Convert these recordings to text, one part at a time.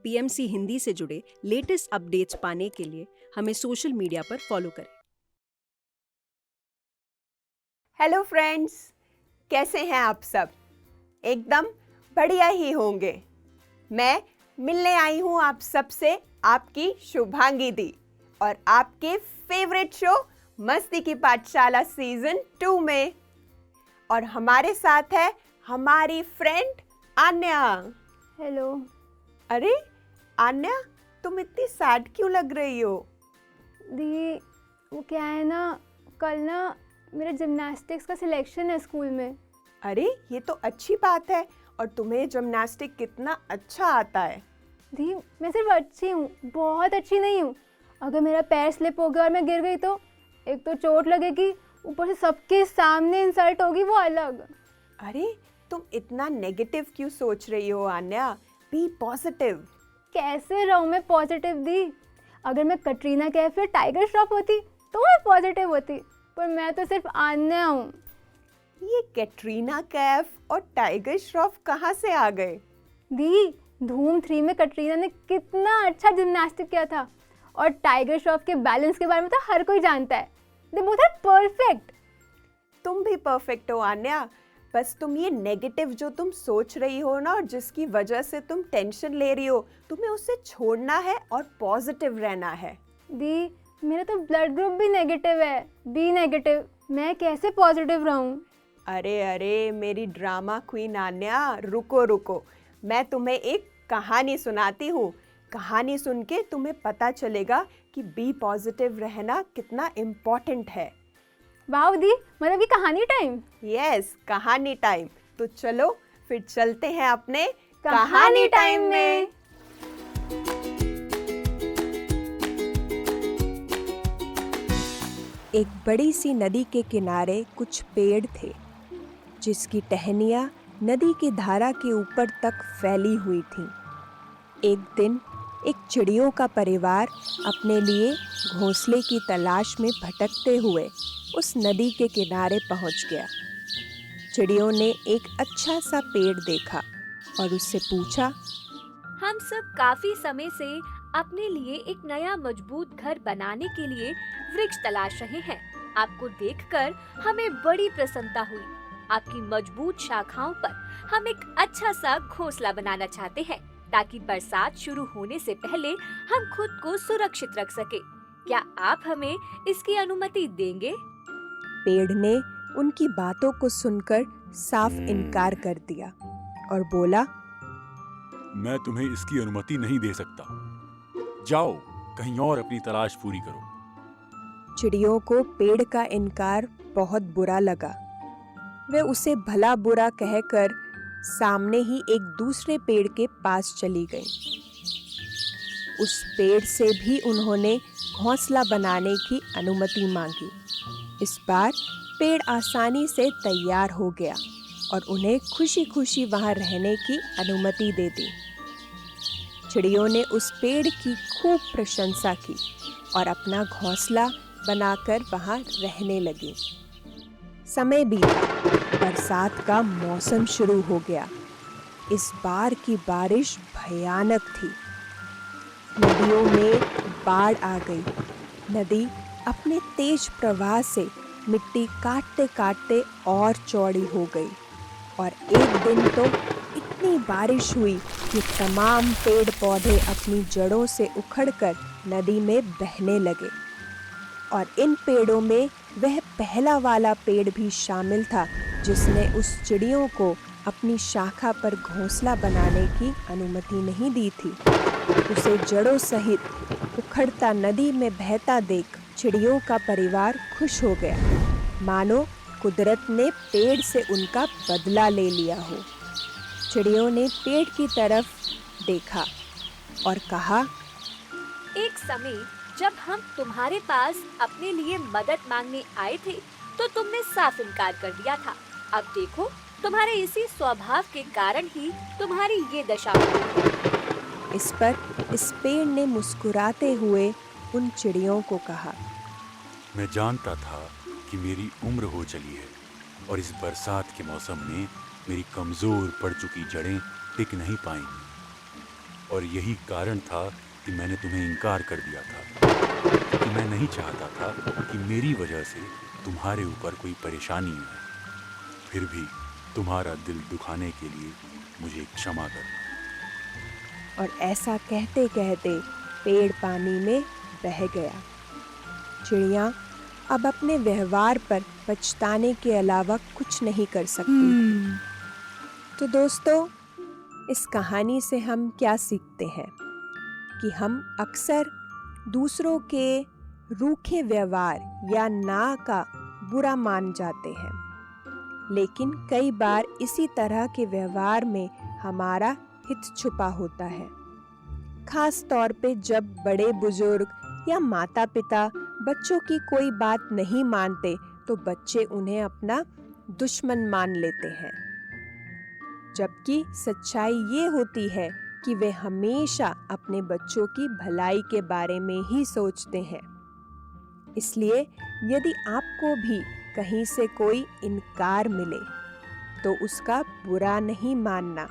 PMC Hindi से जुड़े latest updates पाने के लिए हमें सोशल मीडिया पर फॉलो करें। हेलो फ्रेंड्स, कैसे हैं आप सब? एकदम बढ़िया ही होंगे। मैं मिलने आई हूँ आप सबसे, आपकी शुभांगी दी, और आपके फेवरेट शो मस्ती की पाठशाला सीजन 2 में। और हमारे साथ है हमारी फ्रेंड आन्या। हेलो। अरे आन्या, तुम इतनी सैड क्यों लग रही हो? दी, वो क्या है ना, कल ना मेरा जिम्नास्टिक्स का सिलेक्शन है स्कूल में। अरे ये तो अच्छी बात है। और तुम्हें जिम्नास्टिक कितना अच्छा आता है? दी, मैं सिर्फ अच्छी हूँ, बहुत अच्छी नहीं हूँ। अगर मेरा पैर स्लिप हो गया और मैं गिर गई तो एक तो चोट लगेगी, ऊपर से सबके सामने इंसल्ट होगी, वो अलग। अरे तुम इतना नेगेटिव क्यों सोच रही हो आन्या? B positive. कैसे रहूँ मैं पॉजिटिव दी? अगर मैं कटरीना कैफ या टाइगर श्रॉफ होती तो मैं पॉजिटिव होती, पर मैं तो सिर्फ आन्या हूँ। ये कैटरीना कैफ और टाइगर श्रॉफ कहाँ से आ गए? दी, धूम 3 में कटरीना ने कितना अच्छा जिम्नास्टिक किया था, और टाइगर श्रॉफ के बैलेंस के बारे में तो हर कोई जानता है। They both are perfect. तुम भी परफेक्ट हो आन्या, बस तुम ये नेगेटिव जो तुम सोच रही हो ना, और जिसकी वजह से तुम टेंशन ले रही हो, तुम्हें उसे छोड़ना है और पॉजिटिव रहना है। दी, मेरा तो ब्लड ग्रुप भी नेगेटिव है, बी नेगेटिव। मैं कैसे पॉजिटिव रहूं? अरे अरे मेरी ड्रामा क्वीन आन्या, रुको रुको, मैं तुम्हें एक कहानी सुनाती हूँ। कहानी सुन के तुम्हें पता चलेगा कि बी पॉजिटिव रहना कितना इम्पोर्टेंट है। वाह दी, मतलब ये कहानी टाइम? यस, कहानी टाइम। तो चलो फिर चलते हैं अपने कहानी टाइम में। एक बड़ी सी नदी के किनारे कुछ पेड़ थे, जिसकी टहनियाँ नदी की धारा के ऊपर तक फैली हुई थीं। एक दिन एक चिड़ियों का परिवार अपने लिए घोंसले की तलाश में भटकते हुए उस नदी के किनारे पहुंच गया। चिड़ियों ने एक अच्छा सा पेड़ देखा और उससे पूछा, हम सब काफी समय से अपने लिए एक नया मजबूत घर बनाने के लिए वृक्ष तलाश रहे हैं। आपको देखकर हमें बड़ी प्रसन्नता हुई। आपकी मजबूत शाखाओं पर हम एक अच्छा सा घोंसला बनाना चाहते हैं, ताकि बरसात शुरू होने से पहले हम खुद को सुरक्षित रख सके। क्या आप हमें इसकी अनुमति देंगे? पेड़ ने उनकी बातों को सुनकर साफ इनकार कर दिया और बोला, मैं तुम्हें इसकी अनुमति नहीं दे सकता। जाओ, कहीं और अपनी तलाश पूरी करो। चिड़ियों को पेड़ का इनकार बहुत बुरा लगा। वे उसे भला बुरा कहकर सामने ही एक दूसरे पेड़ के पास चली गईं। उस पेड़ से भी उन्होंने घोंसला बनाने की अनुमति मांगी। इस बार पेड़ आसानी से तैयार हो गया और उन्हें खुशी-खुशी वहां रहने की अनुमति दे दी। चिड़ियों ने उस पेड़ की खूब प्रशंसा की और अपना घोंसला बनाकर वहां रहने लगी। समय बीता, बरसात का मौसम शुरू हो गया। इस बार की बारिश भयानक थी। नदियों में बाढ़ आ गई। नदी अपने तेज प्रवाह से मिट्टी काटते काटते और चौड़ी हो गई, और एक दिन तो इतनी बारिश हुई कि तमाम पेड़ पौधे अपनी जड़ों से उखड़कर नदी में बहने लगे। और इन पेड़ों में वह पहला वाला पेड़ भी शामिल था, जिसने उस चिड़ियों को अपनी शाखा पर घोंसला बनाने की अनुमति नहीं दी थी। उसे जड़ों सहित उखड़ता नदी में बहता देख चिड़ियों का परिवार खुश हो गया, मानो कुदरत ने पेड़ से उनका बदला ले लिया हो। चिड़ियों ने पेड़ की तरफ देखा और कहा, एक समय जब हम तुम्हारे पास अपने लिए मदद मांगने आए थे, तो तुमने साफ इनकार कर दिया था। अब देखो, तुम्हारे इसी स्वभाव के कारण ही तुम्हारी ये दशा हो गई है। इस पर इस पेड़ ने मुस्कुराते हुए उन चिड़ियों को कहा, मैं जानता था कि मेरी उम्र हो चली है और इस बरसात के मौसम में मेरी कमजोर पड़ चुकी जड़ें टिक नहीं पाएंगी। और यही कारण था कि मैंने तुम्हें इनकार कर दिया था, क्योंकि मैं नहीं चाहता था कि मेरी वजह से तुम्हारे ऊपर कोई परेशानी हो। फिर भी तुम्हारा दिल दुखाने के लिए मुझे क्षमा करना। और ऐसा कहते कहते पेड़ पानी में बह गया। चिड़िया अब अपने व्यवहार पर पछताने के अलावा कुछ नहीं कर सकती। तो दोस्तों, इस कहानी से हम क्या सीखते हैं कि हम अक्सर दूसरों के रूखे व्यवहार या ना का बुरा मान जाते हैं, लेकिन कई बार इसी तरह के व्यवहार में हमारा हित छुपा होता है। खास तौर पे जब बड़े बुजुर्ग या माता पिता बच्चों की कोई बात नहीं मानते तो बच्चे उन्हें अपना दुश्मन मान लेते हैं, जबकि सच्चाई ये होती है कि वे हमेशा अपने बच्चों की भलाई के बारे में ही सोचते हैं। इसलिए यदि आपको भी कहीं से कोई इनकार मिले तो उसका बुरा नहीं मानना।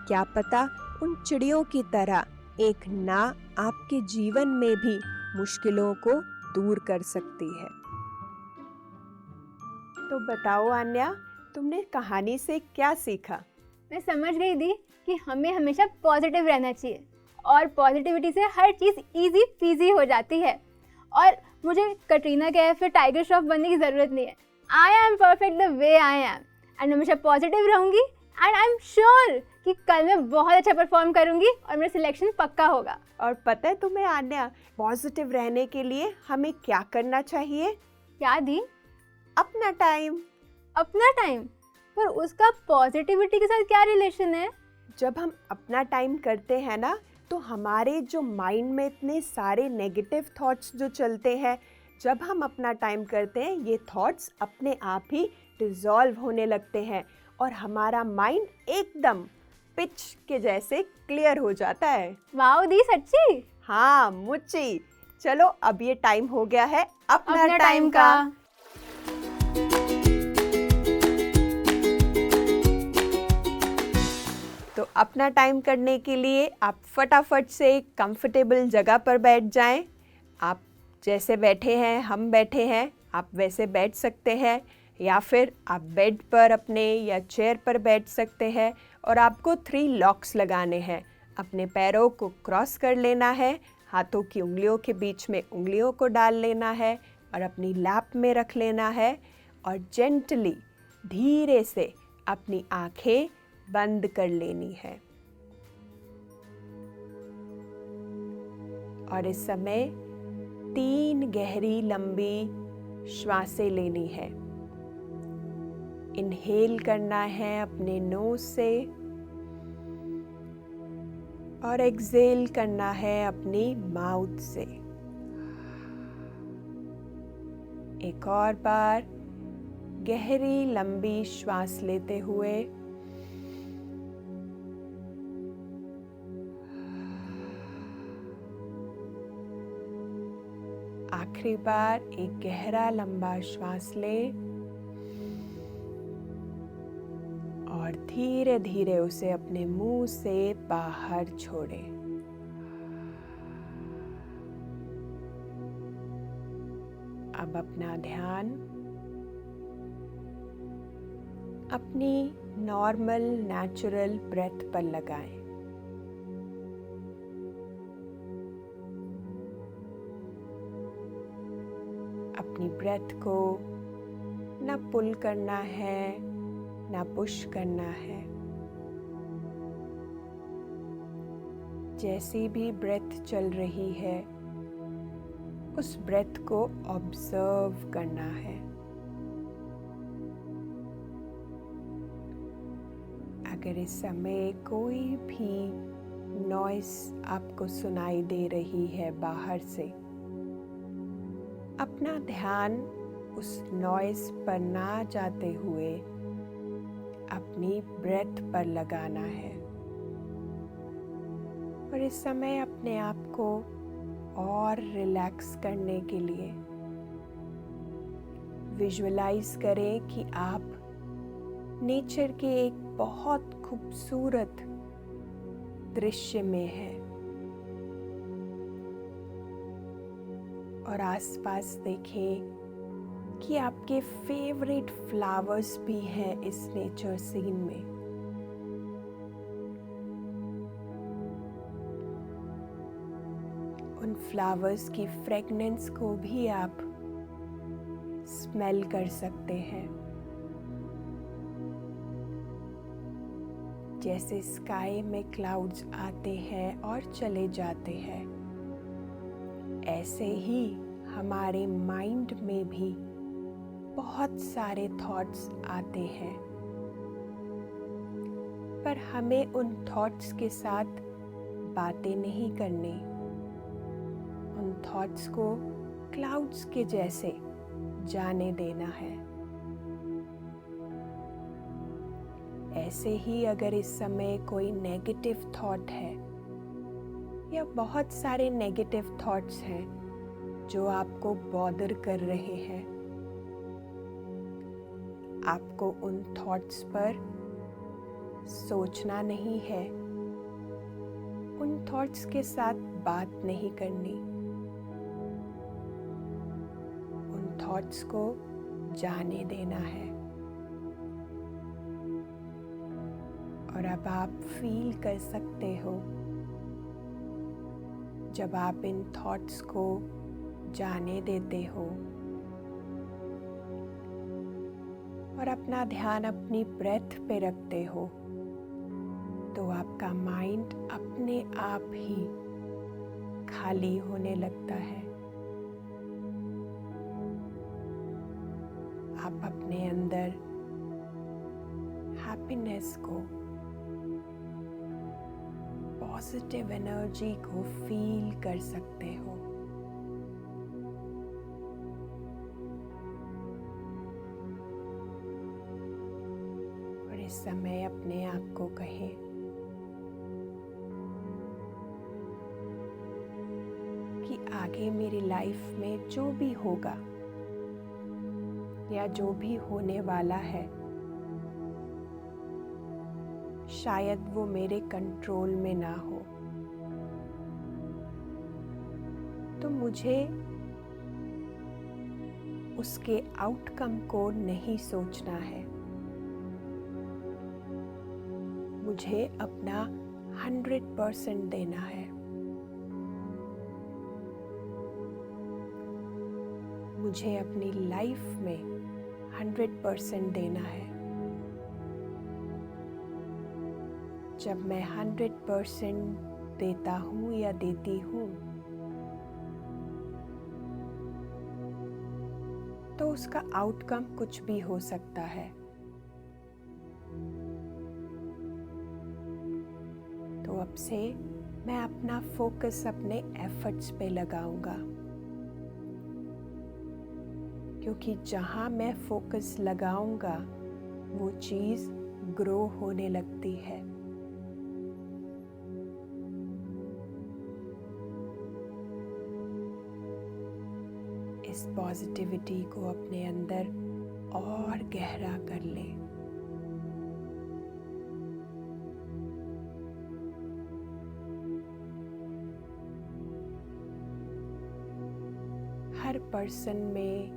क्या पता उन चिड़ियों की तरह एक ना आपके जीवन में भी मुश्किलों को दूर कर सकती है। तो बताओ आन्या, तुमने कहानी से क्या सीखा? मैं समझ गई दी कि हमें हमेशा पॉजिटिव रहना चाहिए और पॉजिटिविटी से हर चीज़ इजी पीजी हो जाती है। और मुझे कटरीना कैफ या टाइगर श्रॉफ बनने की ज़रूरत नहीं है। I am perfect the way I am and हमेशा पॉजिटिव रहूँगी एंड आई एम श्योर कि कल मैं बहुत अच्छा परफॉर्म करूँगी और मेरा सिलेक्शन पक्का होगा। और पता है तुम्हें आन्या, पॉजिटिव रहने के लिए हमें क्या करना चाहिए? क्या दी? अपना टाइम। अपना टाइम? पर उसका पॉजिटिविटी के साथ क्या रिलेशन है? जब हम अपना टाइम करते हैं ना, तो हमारे जो माइंड में इतने सारे नेगेटिव थॉट्स जो चलते हैं, जब हम अपना टाइम करते हैं ये थॉट्स अपने आप ही डिसॉल्व होने लगते हैं और हमारा माइंड एकदम पिच के जैसे क्लियर हो जाता है। वाओ दी, सच्ची? हाँ मुच्ची। चलो अब ये टाइम हो गया है अपना टाइम का। तो अपना टाइम करने के लिए आप फटाफट से कंफर्टेबल जगह पर बैठ जाएं। आप जैसे बैठे हैं, हम बैठे हैं, आप वैसे बैठ सकते हैं, या फिर आप बेड पर अपने या चेयर पर बैठ सकते हैं। और आपको 3 लॉक्स लगाने हैं। अपने पैरों को क्रॉस कर लेना है, हाथों की उंगलियों के बीच में उंगलियों को डाल लेना है और अपनी लैप में रख लेना है और जेंटली धीरे से अपनी आंखें बंद कर लेनी है। और इस समय 3 गहरी लंबी श्वासें लेनी है। इनहेल करना है अपने नोज से और एक्सहेल करना है अपनी माउथ से। एक और बार गहरी लंबी श्वास लेते हुए आखिरी बार एक गहरा लंबा श्वास लें और धीरे धीरे उसे अपने मुंह से बाहर छोड़ें। अब अपना ध्यान अपनी नॉर्मल नेचुरल ब्रेथ पर लगाएं। अपनी ब्रेथ को ना पुल करना है ना पुश करना है। जैसी भी ब्रेथ चल रही है उस ब्रेथ को ऑब्जर्व करना है। अगर इस समय कोई भी नॉइस आपको सुनाई दे रही है बाहर से, अपना ध्यान उस नॉइस पर ना जाते हुए अपनी ब्रेथ पर लगाना है। और इस समय अपने आप को और रिलैक्स करने के लिए विजुअलाइज करें कि आप नेचर के एक बहुत खूबसूरत दृश्य में है और आसपास देखें कि आपके फेवरेट फ्लावर्स भी हैं इस नेचर सीन में। उन फ्लावर्स की फ्रेगनेंस को भी आप स्मेल कर सकते हैं। जैसे स्काई में क्लाउड्स आते हैं और चले जाते हैं, ऐसे ही हमारे माइंड में भी बहुत सारे थॉट्स आते हैं, पर हमें उन थॉट्स के साथ बातें नहीं करनी। उन थॉट्स को क्लाउड्स के जैसे जाने देना है। ऐसे ही अगर इस समय कोई नेगेटिव थॉट है या बहुत सारे नेगेटिव थॉट्स हैं जो आपको बॉदर कर रहे हैं, आपको उन थॉट्स पर सोचना नहीं है, उन थॉट्स के साथ बात नहीं करनी, उन थॉट्स को जाने देना है। और अब आप फील कर सकते हो जब आप इन थॉट्स को जाने देते हो और अपना ध्यान अपनी ब्रेथ पे रखते हो, तो आपका माइंड अपने आप ही खाली होने लगता है। आप अपने अंदर हैप्पीनेस को, पॉजिटिव एनर्जी को फील कर सकते हो। और इस समय अपने आप को कहें कि आगे मेरी लाइफ में जो भी होगा या जो भी होने वाला है, शायद वो मेरे कंट्रोल में ना हो, तो मुझे उसके आउटकम को नहीं सोचना है। मुझे अपना 100% देना है। मुझे अपनी लाइफ में 100% देना है। जब मैं 100% देता हूँ या देती हूँ, तो उसका आउटकम कुछ भी हो सकता है। तो अब से मैं अपना फोकस अपने एफर्ट्स पे लगाऊंगा, क्योंकि जहाँ मैं फोकस लगाऊंगा वो चीज़ ग्रो होने लगती है। इस पॉजिटिविटी को अपने अंदर और गहरा कर लें। हर पर्सन में,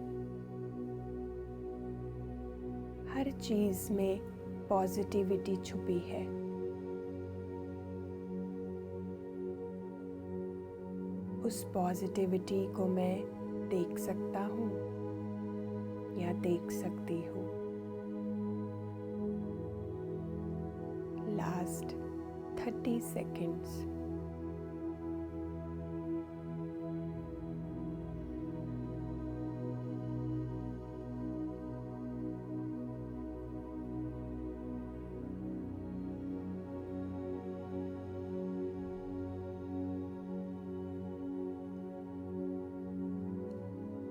हर चीज में पॉजिटिविटी छुपी है। उस पॉजिटिविटी को मैं देख सकता हूँ या देख सकती हूँ। Last 30 seconds.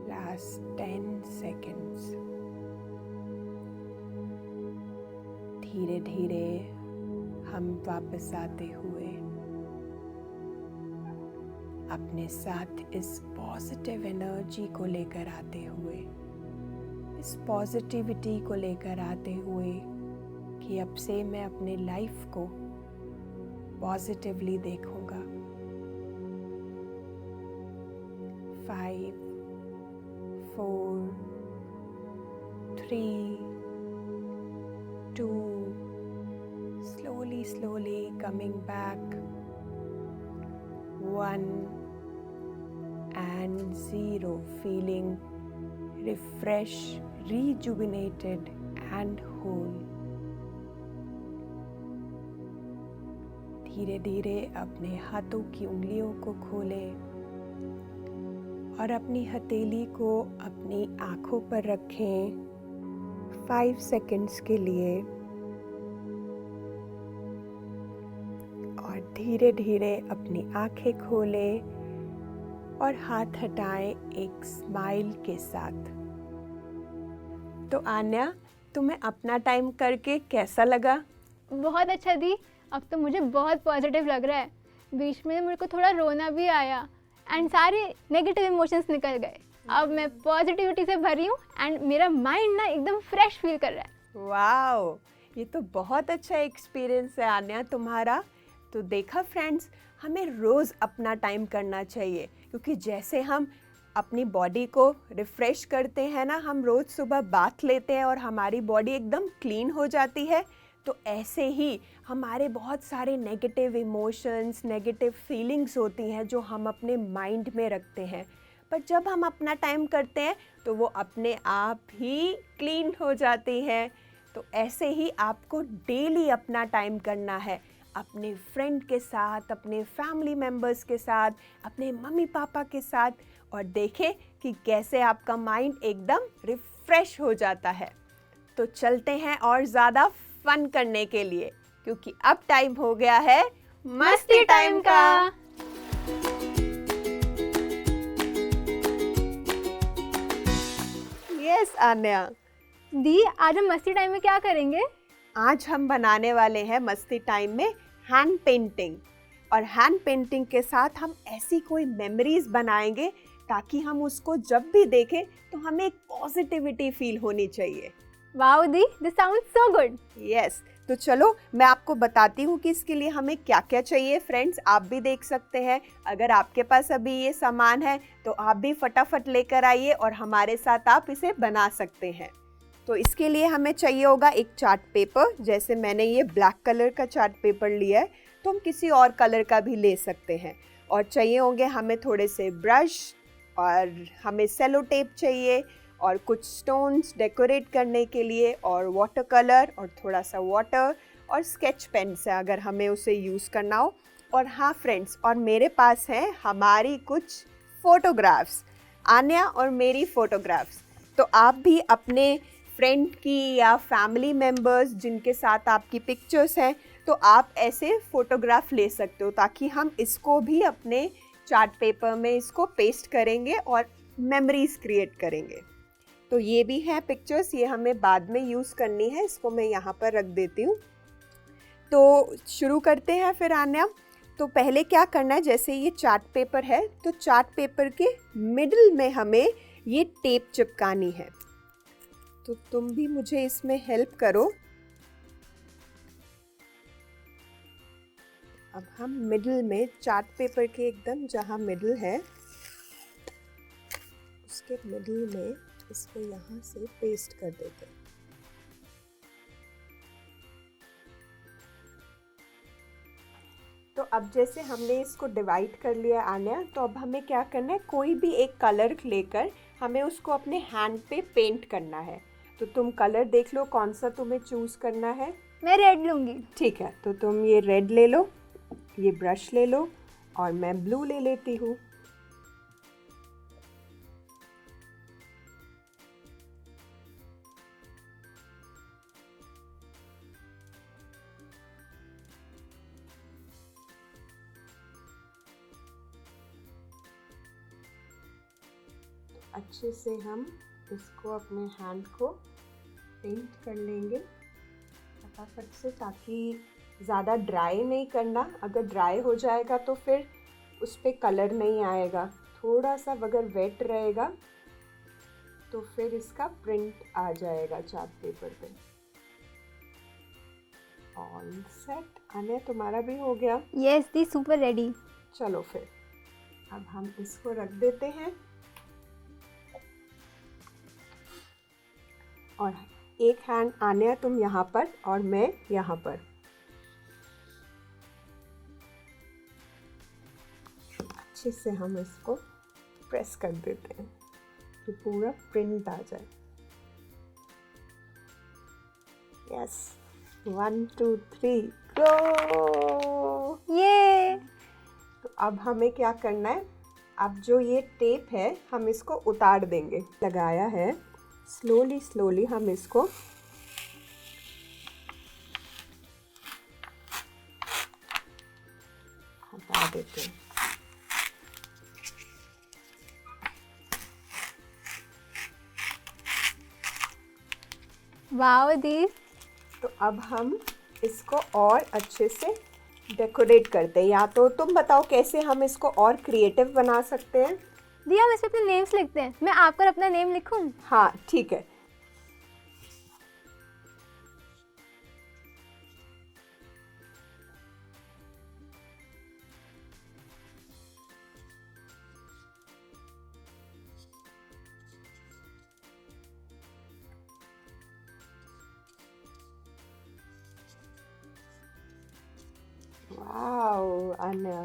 Last 10 seconds. धीरे धीरे हम वापस आते हुए अपने साथ इस पॉजिटिव एनर्जी को लेकर आते हुए, इस पॉजिटिविटी को लेकर आते हुए कि अब से मैं अपने लाइफ को पॉजिटिवली देखूंगा। 5 4 3 2 slowly coming back 1 and 0, feeling refreshed, rejuvenated and whole। धीरे धीरे अपने हाथों की उंगलियों को खोलें और अपनी हथेली को अपनी आंखों पर रखें 5 सेकंड्स के लिए और धीरे धीरे अपनी आंखें खोलें और हाथ हटाएं एक स्माइल के साथ। तो आन्या, तुम्हें अपना टाइम करके कैसा लगा? बहुत अच्छा दी, अब तो मुझे बहुत पॉजिटिव लग रहा है। बीच में मेरे को थोड़ा रोना भी आया एंड सारे नेगेटिव इमोशंस निकल गए। अब मैं पॉजिटिविटी से भरी हूँ एंड मेरा माइंड ना एकदम फ्रेश फील कर रहा है। वाओ, ये तो बहुत अच्छा एक्सपीरियंस है आन्या तुम्हारा। तो देखा फ्रेंड्स, हमें रोज़ अपना टाइम करना चाहिए, क्योंकि जैसे हम अपनी बॉडी को रिफ़्रेश करते हैं ना, हम रोज़ सुबह बाथ लेते हैं और हमारी बॉडी एकदम क्लीन हो जाती है, तो ऐसे ही हमारे बहुत सारे नेगेटिव इमोशंस, नेगेटिव फीलिंग्स होती हैं जो हम अपने माइंड में रखते हैं। पर जब हम अपना टाइम करते हैं तो वो अपने आप ही क्लीन हो जाती हैं। तो ऐसे ही आपको डेली अपना टाइम करना है, अपने फ्रेंड के साथ, अपने फैमिली मेम्बर्स के साथ, अपने मम्मी पापा के साथ, और देखें कि कैसे आपका माइंड एकदम रिफ़्रेश हो जाता है। तो चलते हैं और ज़्यादा फन करने के लिए, क्योंकि अब टाइम हो गया है मस्ती टाइम का। यस आन्या। दी, आज हम मस्ती टाइम में क्या करेंगे? आज हम बनाने वाले हैं मस्ती टाइम में हैंड पेंटिंग, और हैंड पेंटिंग के साथ हम ऐसी कोई मेमोरीज बनाएंगे ताकि हम उसको जब भी देखें तो हमें एक पॉजिटिविटी फील होनी चाहिए। Wow the, this sounds so good. Yes, तो चलो मैं आपको बताती हूँ कि इसके लिए हमें क्या क्या चाहिए। फ्रेंड्स, आप भी देख सकते हैं, अगर आपके पास अभी ये सामान है तो आप भी फटाफट लेकर आइए और हमारे साथ आप इसे बना सकते हैं। तो इसके लिए हमें चाहिए होगा एक चार्ट पेपर, जैसे मैंने ये ब्लैक कलर का चार्ट पेपर लिया है, तो हम किसी और कलर का भी ले सकते हैं। और चाहिए होंगे हमें थोड़े से ब्रश, और हमें सेलो टेप चाहिए, और कुछ स्टोन्स डेकोरेट करने के लिए, और वाटर कलर, और थोड़ा सा वाटर, और स्केच पेन्स है अगर हमें उसे यूज़ करना हो। और हाँ फ्रेंड्स, और मेरे पास हैं हमारी कुछ फ़ोटोग्राफ्स, आन्या और मेरी फ़ोटोग्राफ्स। तो आप भी अपने फ्रेंड की या फैमिली मेम्बर्स जिनके साथ आपकी पिक्चर्स हैं, तो आप ऐसे फ़ोटोग्राफ ले सकते हो, ताकि हम इसको भी अपने चार्ट पेपर में इसको पेस्ट करेंगे और मेमोरीज क्रिएट करेंगे। तो ये भी है पिक्चर्स, ये हमें बाद में यूज़ करनी है, इसको मैं यहाँ पर रख देती हूँ। तो शुरू करते हैं फिर आन्या। तो पहले क्या करना है, जैसे ये चार्ट पेपर है तो चार्ट पेपर के मिडिल में हमें ये टेप चिपकानी है। तो तुम भी मुझे इसमें हेल्प करो। अब हम मिडिल में, चार्ट पेपर के एकदम जहाँ मिडिल है उसके मिडिल में इसको यहाँ से पेस्ट कर देते हैं। तो अब जैसे हमने इसको डिवाइड कर लिया आन्या, तो अब हमें क्या करना है, कोई भी एक कलर लेकर हमें उसको अपने हैंड पे पेंट करना है। तो तुम कलर देख लो कौन सा तुम्हें चूज़ करना है। मैं रेड लूँगी। ठीक है, तो तुम ये रेड ले लो, ये ब्रश ले लो, और मैं ब्लू ले लेती हूँ। अच्छे से हम इसको अपने हैंड को पेंट कर लेंगे फटाफट से, ताकि ज़्यादा ड्राई नहीं करना, अगर ड्राई हो जाएगा तो फिर उस पर कलर नहीं आएगा। थोड़ा सा अगर वेट रहेगा तो फिर इसका प्रिंट आ जाएगा चार्ट पेपर पे। All set. आने तुम्हारा भी हो गया। यस दी, सुपर रेडी। चलो फिर अब हम इसको रख देते हैं और एक हैंड आने तुम यहाँ पर और मैं यहाँ पर। अच्छे से हम इसको प्रेस कर देते हैं कि पूरा प्रिंट आ जाए। यस, 1 2 3 गो। ये तो अब हमें क्या करना है, अब जो ये टेप है हम इसको उतार देंगे। लगाया है, स्लोली स्लोली हम इसको हटा देते हैं। वाओ दी। तो अब हम इसको और अच्छे से डेकोरेट करते हैं। या तो तुम बताओ कैसे हम इसको और क्रिएटिव बना सकते हैं। दी हम इस पे अपने नेम्स लिखते हैं। मैं आपका और अपना नेम लिखूं? हाँ ठीक है। वाओ आन्या,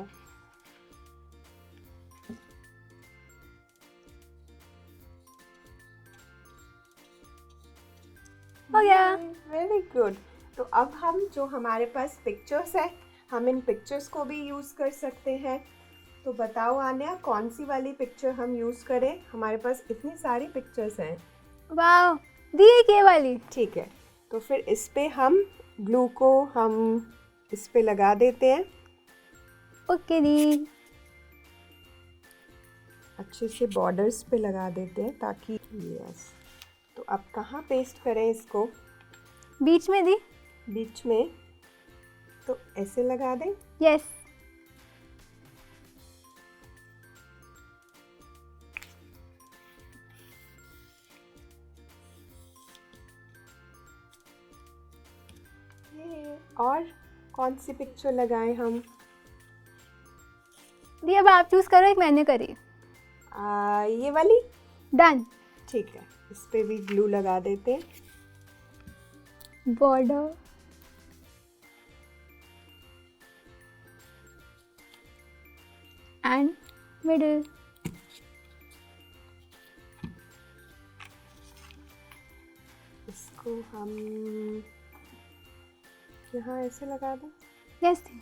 हो गया। Very good. तो अब हम जो हमारे पास पिक्चर्स है हम इन पिक्चर्स को भी यूज़ कर सकते हैं। तो बताओ आन्या कौन सी वाली पिक्चर हम यूज़ करें, हमारे पास इतनी सारी पिक्चर्स हैं। वाओ दी, एक ये वाली। ठीक है, तो फिर इस पे हम ग्लू को हम इस पे लगा देते हैं ओके दी। अच्छे से, बॉर्डर्स पे लगा देते हैं ताकि। यस, तो अब कहाँ पेस्ट करें इसको? बीच में दी। बीच में, तो ऐसे लगा दें। यस। और कौन सी पिक्चर लगाएं हम? दी अब आप चूज करो, एक मैंने करी। ये वाली। डन। ठीक है, इस पे भी ग्लू लगा देते हैं। Border and middle. इसको हम यहाँ ऐसे लगा दें। यस दी।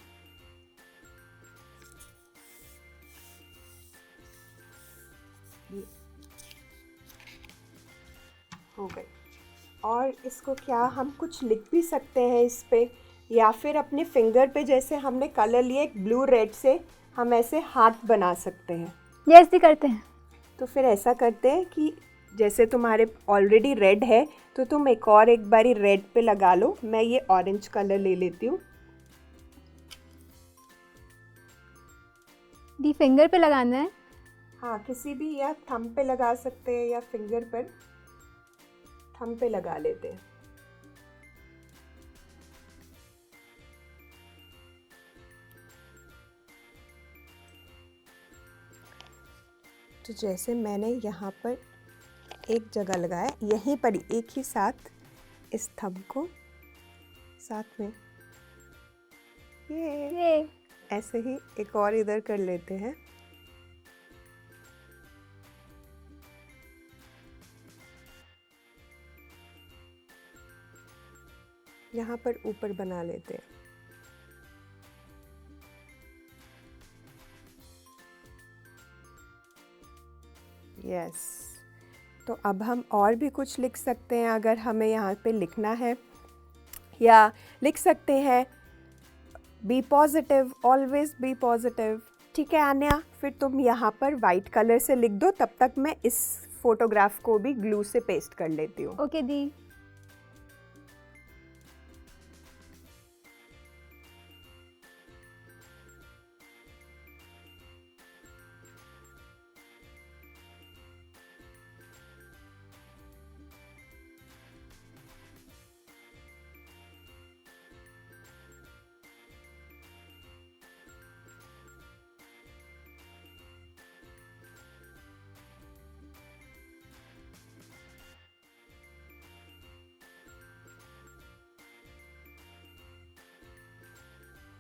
हो गई। और इसको क्या हम कुछ लिख भी सकते हैं इस पे, या फिर अपने फिंगर पे जैसे हमने कलर लिए ब्लू रेड से हम ऐसे हाथ बना सकते हैं। यस दी, करते हैं। तो फिर ऐसा करते हैं कि जैसे तुम्हारे ऑलरेडी रेड है तो तुम एक बारी रेड पे लगा लो। मैं ये ऑरेंज कलर ले लेती हूँ। दी फिंगर पे लगाना है। हाँ, किसी भी, या थंब पे लगा सकते हैं या फिंगर पर, थंब पे लगा लेते हैं। तो जैसे मैंने यहाँ पर एक जगह लगाया, यहीं पर एक ही साथ इस थंब को साथ में ये ऐसे ही एक और इधर कर लेते हैं। यहाँ पर ऊपर बना लेते हैं। यस, तो अब हम और भी कुछ लिख सकते हैं अगर हमें यहाँ पे लिखना है, या लिख सकते हैं be positive, always be positive. ठीक है आन्या, फिर तुम यहाँ पर वाइट कलर से लिख दो, तब तक मैं इस फोटोग्राफ को भी ग्लू से पेस्ट कर लेती हूँ। ओके दी।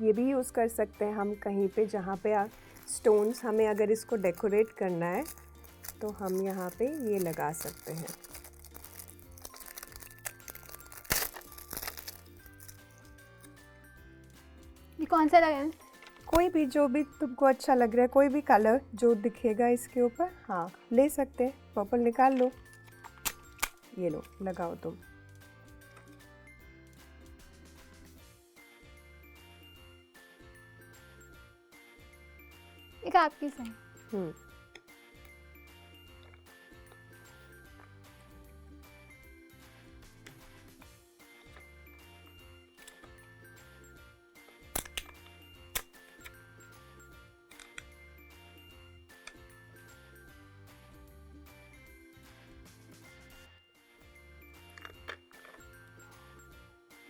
ये भी यूज़ कर सकते हैं हम कहीं पे जहाँ पे स्टोन्स हमें अगर इसको डेकोरेट करना है तो हम यहाँ पे ये लगा सकते हैं। ये कौन सा लगाएं? कोई भी जो भी तुमको अच्छा लग रहा है, कोई भी कलर जो दिखेगा इसके ऊपर, हाँ ले सकते हैं। पर्पल निकाल लो, ये लो लगाओ तुम। एक आपकी सही। हम्म,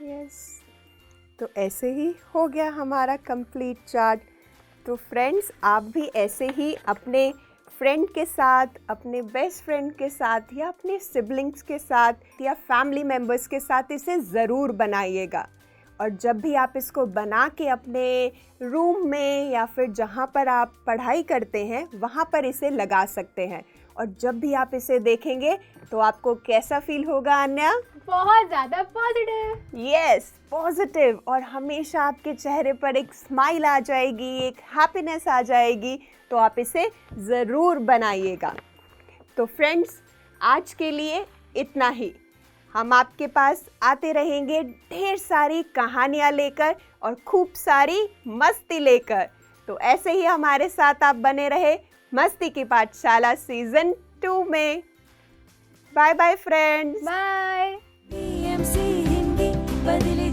यस, तो ऐसे ही हो गया हमारा कंप्लीट चार्ट। तो फ्रेंड्स, आप भी ऐसे ही अपने फ्रेंड के साथ, अपने बेस्ट फ्रेंड के साथ या अपने सिबलिंग्स के साथ या फैमिली मेम्बर्स के साथ इसे ज़रूर बनाइएगा। और जब भी आप इसको बना के अपने रूम में या फिर जहाँ पर आप पढ़ाई करते हैं वहाँ पर इसे लगा सकते हैं। और जब भी आप इसे देखेंगे तो आपको कैसा फील होगा अन्या? बहुत ज़्यादा पॉजिटिव। Yes, positive. और हमेशा आपके चेहरे पर एक स्माइल आ जाएगी, एक हैप्पीनेस आ जाएगी। तो आप इसे ज़रूर बनाइएगा। तो फ्रेंड्स, आज के लिए इतना ही। हम आपके पास आते रहेंगे ढेर सारी कहानियाँ लेकर और खूब सारी मस्ती लेकर। तो ऐसे ही हमारे साथ आप बने रहे मस्ती की पाठशाला सीज़न 2 में। Bye bye friends. Bye. PMC Hindi बदले